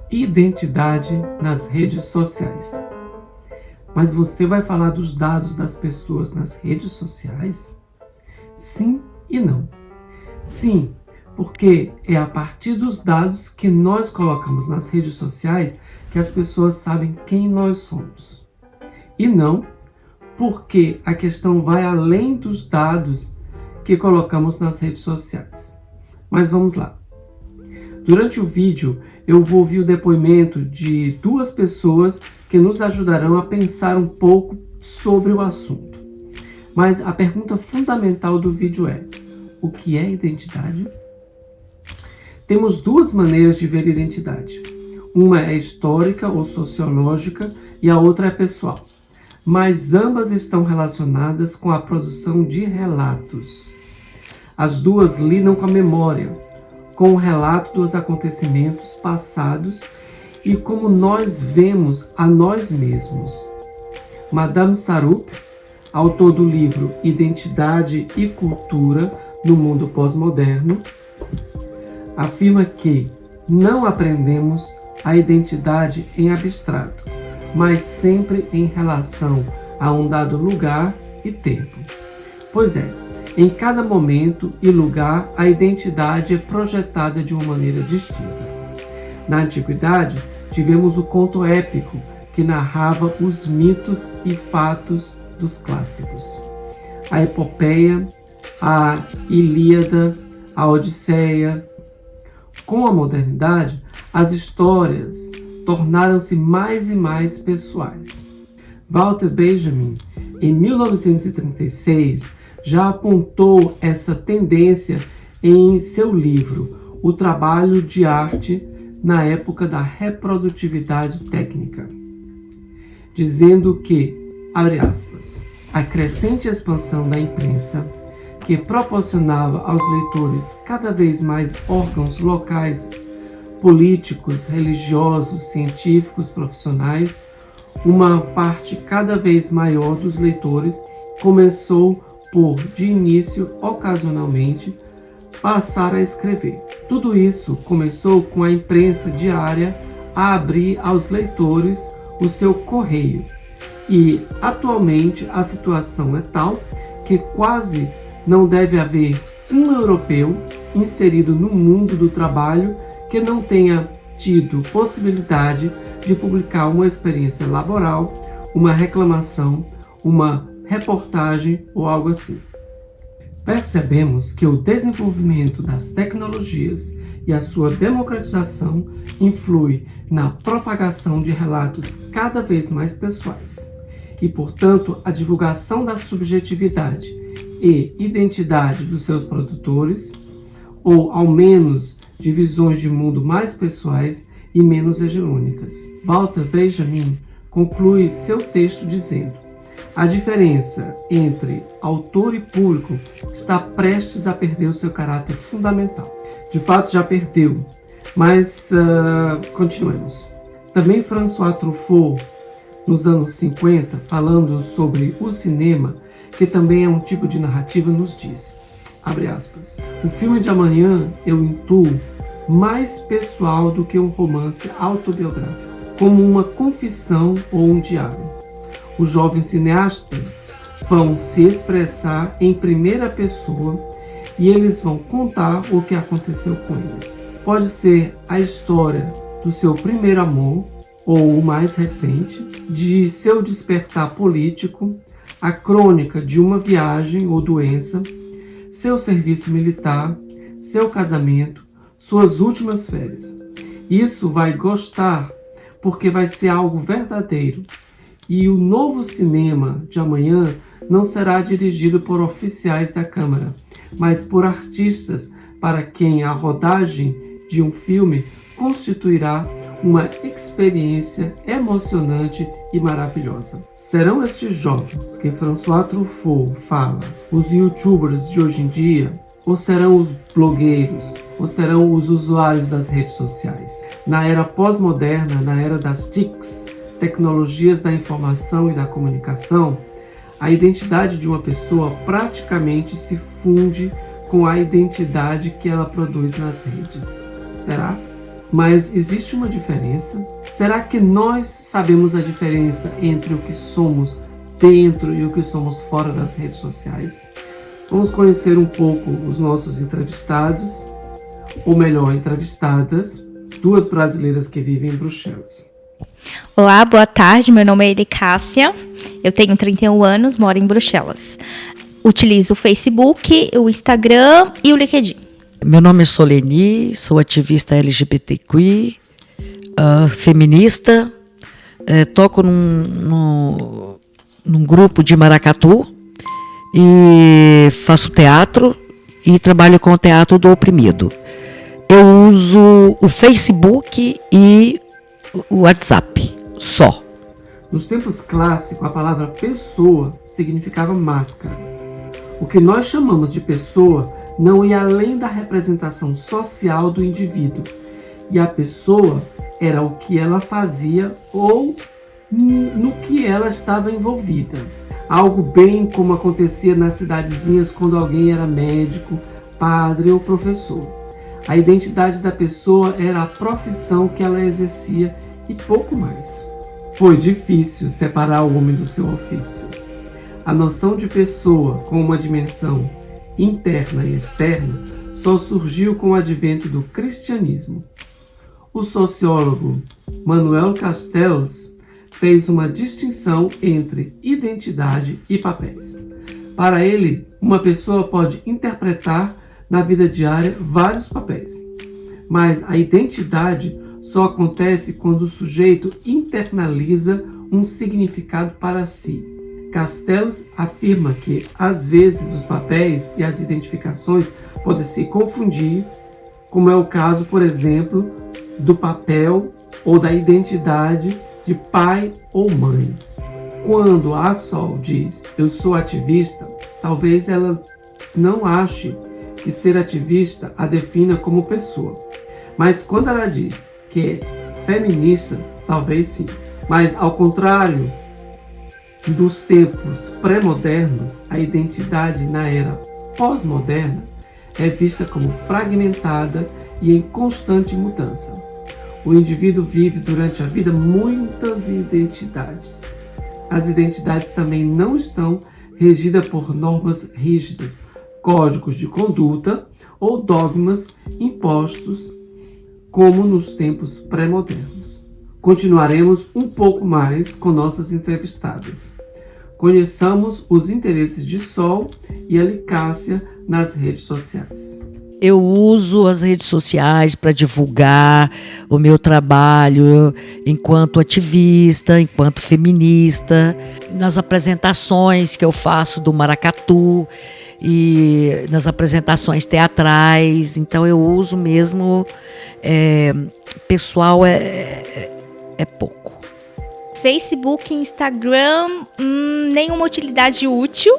Identidade nas redes sociais. Mas você vai falar dos dados das pessoas nas redes sociais? Sim e não. Sim, porque é a partir dos dados que nós colocamos nas redes sociais que as pessoas sabem quem nós somos. E não, porque a questão vai além dos dados que colocamos nas redes sociais. Mas vamos lá. Durante o vídeo, eu vou ouvir o depoimento de duas pessoas que nos ajudarão a pensar um pouco sobre o assunto. Mas a pergunta fundamental do vídeo é: o que é identidade? Temos duas maneiras de ver identidade. Uma é histórica ou sociológica e a outra é pessoal. Mas ambas estão relacionadas com a produção de relatos. As duas lidam com a memória, com o relato dos acontecimentos passados e como nós vemos a nós mesmos. Madame Sarup, autor do livro Identidade e Cultura no Mundo Pós-Moderno, afirma que não aprendemos a identidade em abstrato, mas sempre em relação a um dado lugar e tempo. Pois é, em cada momento e lugar, a identidade é projetada de uma maneira distinta. Na antiguidade, tivemos o conto épico, que narrava os mitos e fatos dos clássicos. A epopeia, a Ilíada, a Odisseia. Com a modernidade, as histórias tornaram-se mais e mais pessoais. Walter Benjamin, em 1936, já apontou essa tendência em seu livro, O Trabalho de Arte na Época da Reprodutividade Técnica, dizendo que, abre aspas, a crescente expansão da imprensa, que proporcionava aos leitores cada vez mais órgãos locais, políticos, religiosos, científicos, profissionais, uma parte cada vez maior dos leitores começou por, de início, ocasionalmente, passar a escrever. Tudo isso começou com a imprensa diária a abrir aos leitores o seu correio. E, atualmente, a situação é tal que quase não deve haver um europeu inserido no mundo do trabalho que não tenha tido possibilidade de publicar uma experiência laboral, uma reclamação, uma reportagem ou algo assim. Percebemos que o desenvolvimento das tecnologias e a sua democratização influi na propagação de relatos cada vez mais pessoais e, portanto, a divulgação da subjetividade e identidade dos seus produtores, ou ao menos de visões de mundo mais pessoais e menos hegemônicas. Walter Benjamin conclui seu texto dizendo: a diferença entre autor e público está prestes a perder o seu caráter fundamental. De fato, já perdeu, mas continuemos. Também François Truffaut, nos anos 50, falando sobre o cinema, que também é um tipo de narrativa, nos diz, abre aspas, o filme de amanhã eu intuo mais pessoal do que um romance autobiográfico, como uma confissão ou um diário. Os jovens cineastas vão se expressar em primeira pessoa e eles vão contar o que aconteceu com eles. Pode ser a história do seu primeiro amor, ou o mais recente, de seu despertar político, a crônica de uma viagem ou doença, seu serviço militar, seu casamento, suas últimas férias. Isso vai gostar porque vai ser algo verdadeiro. E o novo cinema de amanhã não será dirigido por oficiais da Câmara, mas por artistas para quem a rodagem de um filme constituirá uma experiência emocionante e maravilhosa. Serão estes jovens que François Truffaut fala, os youtubers de hoje em dia, ou serão os blogueiros, ou serão os usuários das redes sociais? Na era pós-moderna, na era das TICs, tecnologias da informação e da comunicação, a identidade de uma pessoa praticamente se funde com a identidade que ela produz nas redes. Será? Mas existe uma diferença? Será que nós sabemos a diferença entre o que somos dentro e o que somos fora das redes sociais? Vamos conhecer um pouco os nossos entrevistados, ou melhor, entrevistadas, duas brasileiras que vivem em Bruxelas. Olá, boa tarde, meu nome é Elicássia, eu tenho 31 anos, moro em Bruxelas. Utilizo o Facebook, o Instagram e o LinkedIn. Meu nome é Soleni, sou ativista LGBTQI, feminista, toco num grupo de maracatu e faço teatro e trabalho com o teatro do oprimido. Eu uso o Facebook e o WhatsApp, só. Nos tempos clássicos, a palavra pessoa significava máscara. O que nós chamamos de pessoa não ia além da representação social do indivíduo. E a pessoa era o que ela fazia ou no que ela estava envolvida. Algo bem como acontecia nas cidadezinhas quando alguém era médico, padre ou professor. A identidade da pessoa era a profissão que ela exercia e pouco mais. Foi difícil separar o homem do seu ofício. A noção de pessoa com uma dimensão interna e externa só surgiu com o advento do cristianismo. O sociólogo Manuel Castells fez uma distinção entre identidade e papéis. Para ele, uma pessoa pode interpretar na vida diária vários papéis, mas a identidade só acontece quando o sujeito internaliza um significado para si. Castells afirma que, às vezes, os papéis e as identificações podem se confundir, como é o caso, por exemplo, do papel ou da identidade de pai ou mãe. Quando a Sol diz "eu sou ativista", talvez ela não ache que ser ativista a defina como pessoa. Mas quando ela diz que é feminista, talvez sim. Mas ao contrário dos tempos pré-modernos, a identidade na era pós-moderna é vista como fragmentada e em constante mudança. O indivíduo vive durante a vida muitas identidades. As identidades também não estão regidas por normas rígidas, códigos de conduta ou dogmas impostos como nos tempos pré-modernos. Continuaremos um pouco mais com nossas entrevistadas. Conheçamos os interesses de Sol e Elicássia nas redes sociais. Eu uso as redes sociais para divulgar o meu trabalho enquanto ativista, enquanto feminista, nas apresentações que eu faço do maracatu e nas apresentações teatrais. Então eu uso mesmo, pessoal é pouco. Facebook, Instagram, nenhuma utilidade útil,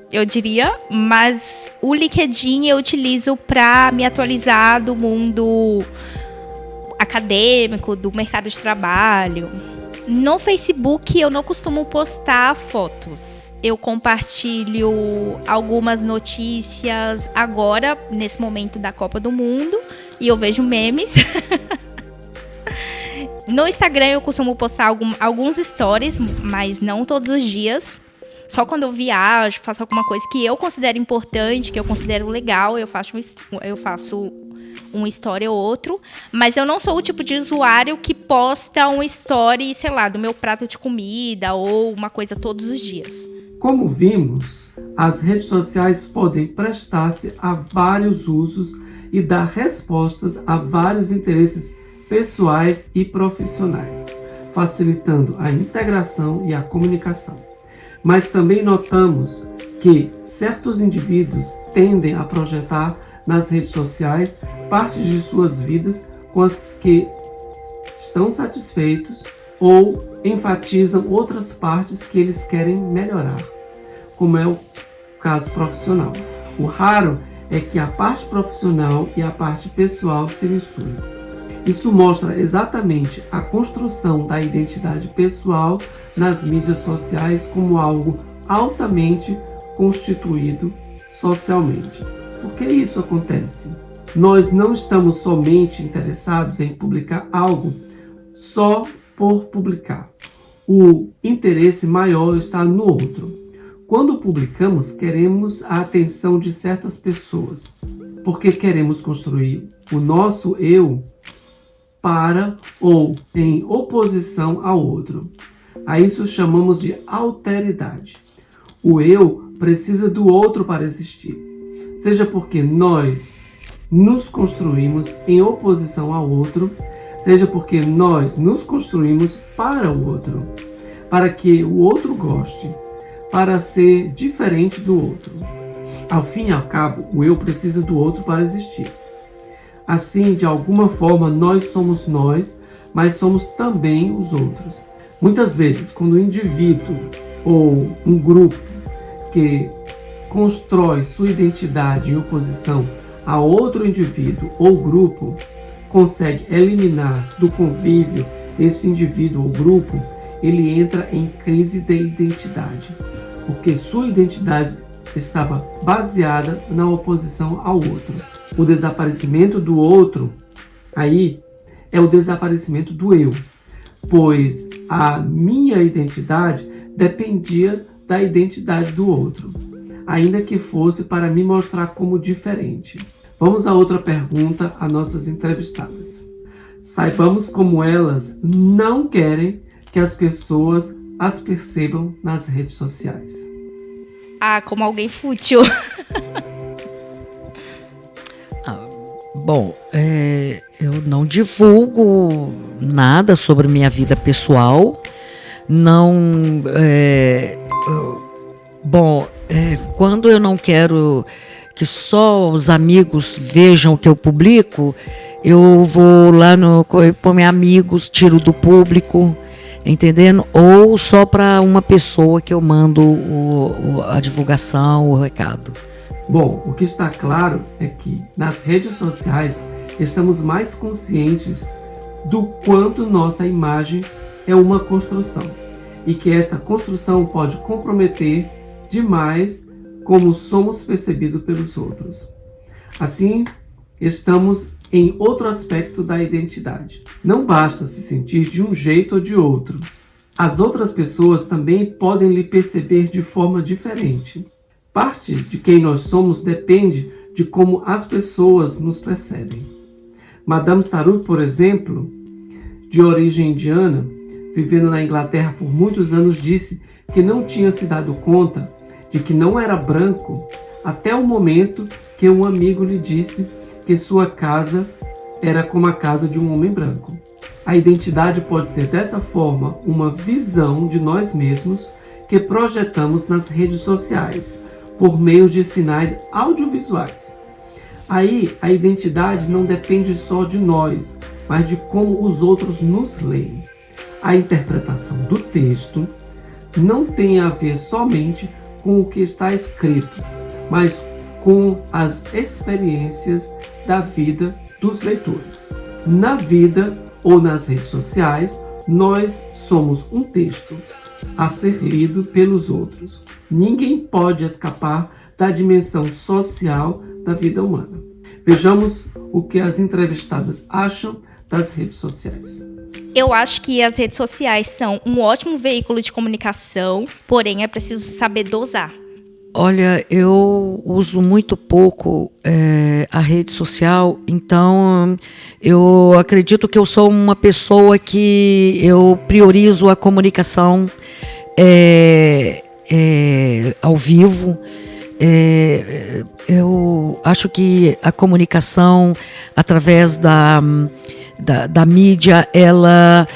eu diria, mas o LinkedIn eu utilizo para me atualizar do mundo acadêmico, do mercado de trabalho. No Facebook eu não costumo postar fotos. Eu compartilho algumas notícias agora, nesse momento da Copa do Mundo, e eu vejo memes. No Instagram eu costumo postar alguns stories, mas não todos os dias. Só quando eu viajo, faço alguma coisa que eu considero importante, que eu considero legal, eu faço uma story ou outro. Mas eu não sou o tipo de usuário que posta um story, sei lá, do meu prato de comida ou uma coisa todos os dias. Como vimos, as redes sociais podem prestar-se a vários usos e dar respostas a vários interesses pessoais e profissionais, facilitando a integração e a comunicação. Mas também notamos que certos indivíduos tendem a projetar nas redes sociais partes de suas vidas com as que estão satisfeitos ou enfatizam outras partes que eles querem melhorar, como é o caso profissional. O raro é que a parte profissional e a parte pessoal se misturem. Isso mostra exatamente a construção da identidade pessoal nas mídias sociais como algo altamente constituído socialmente. Por que isso acontece? nós não estamos somente interessados em publicar algo só por publicar. O interesse maior está no outro. Quando publicamos, queremos a atenção de certas pessoas, porque queremos construir o nosso eu para ou em oposição ao outro. A isso chamamos de alteridade. O eu precisa do outro para existir, seja porque nós nos construímos em oposição ao outro, seja porque nós nos construímos para o outro, para que o outro goste, para ser diferente do outro. Ao fim e ao cabo, o eu precisa do outro para existir. Assim, de alguma forma, nós somos nós, mas somos também os outros. Muitas vezes, quando um indivíduo ou um grupo que constrói sua identidade em oposição a outro indivíduo ou grupo consegue eliminar do convívio esse indivíduo ou grupo, ele entra em crise de identidade, porque sua identidade estava baseada na oposição ao outro. O desaparecimento do outro, aí, é o desaparecimento do eu, pois a minha identidade dependia da identidade do outro, ainda que fosse para me mostrar como diferente. Vamos a outra pergunta a nossas entrevistadas. Saibamos como elas não querem que as pessoas as percebam nas redes sociais. Como alguém fútil. Bom, eu não divulgo nada sobre minha vida pessoal. Não. Quando eu não quero que só os amigos vejam o que eu publico, eu vou lá por meus amigos, tiro do público, entendendo? Ou só para uma pessoa que eu mando a divulgação, o recado. Bom, o que está claro é que nas redes sociais estamos mais conscientes do quanto nossa imagem é uma construção e que esta construção pode comprometer demais como somos percebidos pelos outros. Assim, estamos em outro aspecto da identidade. Não basta se sentir de um jeito ou de outro. As outras pessoas também podem lhe perceber de forma diferente. Parte de quem nós somos depende de como as pessoas nos percebem. Madame Sarut, por exemplo, de origem indiana, vivendo na Inglaterra por muitos anos, disse que não tinha se dado conta de que não era branco até o momento que um amigo lhe disse que sua casa era como a casa de um homem branco. A identidade pode ser dessa forma uma visão de nós mesmos que projetamos nas redes sociais por meio de sinais audiovisuais. Aí a identidade não depende só de nós, mas de como os outros nos leem. A interpretação do texto não tem a ver somente com o que está escrito, mas com as experiências da vida dos leitores. Na vida ou nas redes sociais, nós somos um texto a ser lido pelos outros. Ninguém pode escapar da dimensão social da vida humana. Vejamos o que as entrevistadas acham das redes sociais. Eu acho que as redes sociais são um ótimo veículo de comunicação, porém é preciso saber dosar. Olha, eu uso muito pouco a rede social, então eu acredito que eu sou uma pessoa que eu priorizo a comunicação ao vivo. Eu acho que a comunicação através da mídia, ela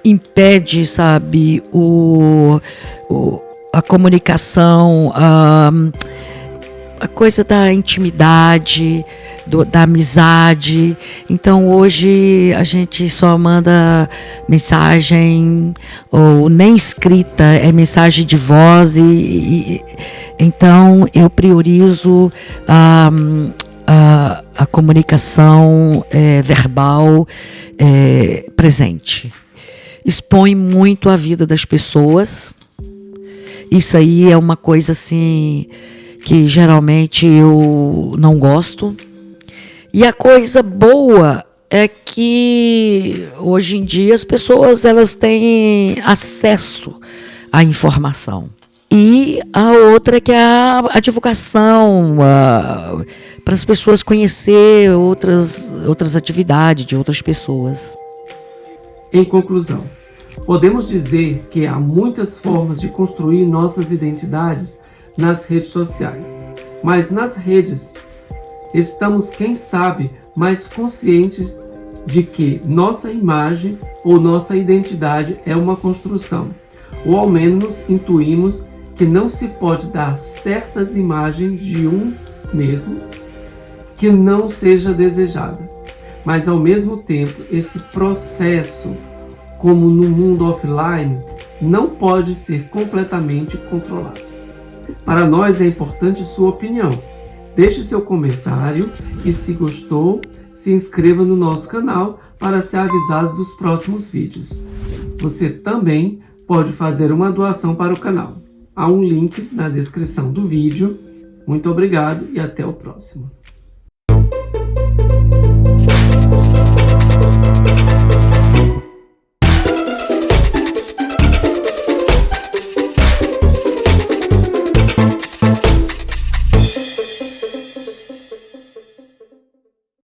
impede, sabe, a comunicação, a coisa da intimidade, da amizade. Então hoje a gente só manda mensagem, ou nem escrita, é mensagem de voz, então eu priorizo a comunicação verbal presente. Expõe muito a vida das pessoas. Isso aí é uma coisa assim que geralmente eu não gosto. E a coisa boa é que hoje em dia as pessoas elas têm acesso à informação. E a outra é que é a divulgação, para as pessoas conhecer outras atividades de outras pessoas. Em conclusão, podemos dizer que há muitas formas de construir nossas identidades nas redes sociais, mas nas redes estamos, quem sabe, mais conscientes de que nossa imagem ou nossa identidade é uma construção, ou ao menos intuímos que não se pode dar certas imagens de um mesmo que não seja desejada. Mas ao mesmo tempo, esse processo, como no mundo offline, não pode ser completamente controlado. Para nós é importante sua opinião. Deixe seu comentário e, se gostou, se inscreva no nosso canal para ser avisado dos próximos vídeos. Você também pode fazer uma doação para o canal. Há um link na descrição do vídeo. Muito obrigado e até o próximo.